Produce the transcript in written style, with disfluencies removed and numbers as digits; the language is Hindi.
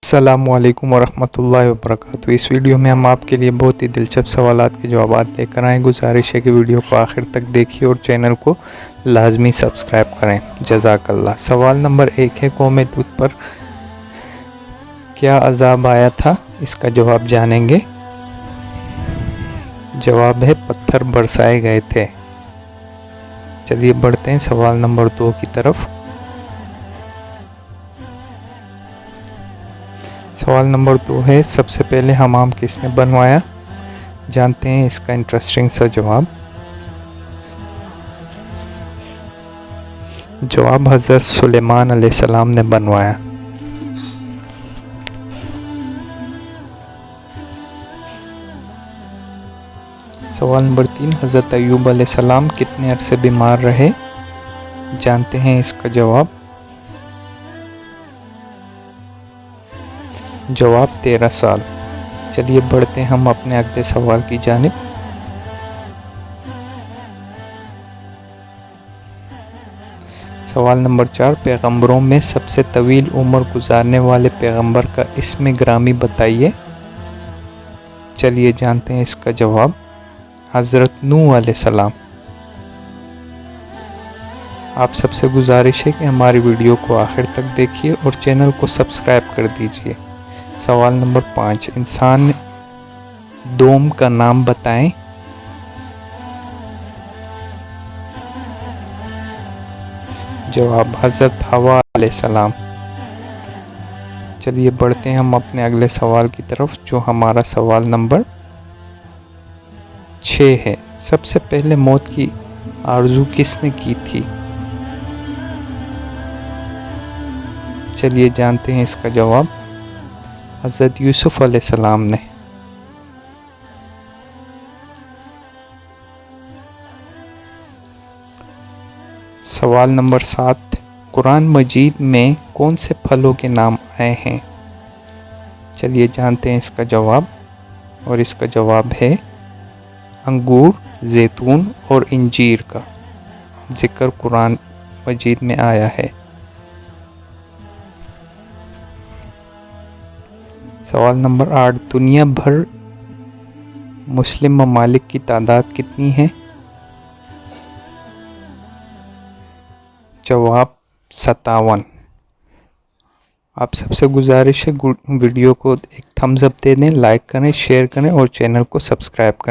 अस्सलामुअलैकुम वरहमतुल्लाहि वबरकातुहू। इस वीडियो में हम आपके लिए बहुत ही दिलचस्प सवालात के जवाब लेकर आए। गुजारिश है कि वीडियो को आखिर तक देखिए और चैनल को लाजमी सब्सक्राइब करें। जज़ाकल्लाह। सवाल नंबर 1 है, कौम लूत पर क्या अज़ाब आया था? इसका जवाब जानेंगे। जवाब है, पत्थर बरसाए गए थे। चलिए बढ़ते हैं सवाल नंबर 2 की तरफ। सवाल नंबर 2 है, सबसे पहले हमाम किसने बनवाया? जानते हैं इसका इंटरेस्टिंग सा जवाब। जवाब, हज़रत सुलेमान अलैहिस्सलाम ने बनवाया। सवाल नंबर 3, हज़रत अय्यूब अलैहिस्सलाम कितने अरसे बीमार रहे? जानते हैं इसका जवाब। जवाब, 13 साल। चलिए बढ़ते हैं हम अपने अगले सवाल की जानिब। सवाल नंबर 4, पैगंबरों में सबसे तवील उम्र गुजारने वाले पैगंबर का इस्म ग्रामी बताइए। चलिए जानते हैं इसका जवाब। हज़रत नूह अलैहिस्सलाम। आप सबसे गुजारिश है कि हमारी वीडियो को आखिर तक देखिए और चैनल को सब्सक्राइब कर दीजिए। सवाल नंबर 5, इंसान दोम का नाम बताएं। जवाब, हज़रत हवा अलैहिस्सलाम। चलिए बढ़ते हैं हम अपने अगले सवाल की तरफ, जो हमारा सवाल नंबर 6 है। सबसे पहले मौत की आरज़ू किसने की थी? चलिए जानते हैं इसका जवाब। हज़रत यूसुफ अलैहिस्सलाम ने। सवाल नंबर 7, कुरान मजीद में कौन से फलों के नाम आए हैं? चलिए जानते हैं इसका जवाब। और इसका जवाब है, अंगूर, जैतून और इंजीर का जिक्र कुरान मजीद में आया है। सवाल नंबर 8, दुनिया भर मुस्लिम ममालिक की तादाद कितनी है? जवाब, 57। आप सबसे गुजारिश है वीडियो को एक थम्स अप दे दें, लाइक करें, शेयर करें और चैनल को सब्सक्राइब करें।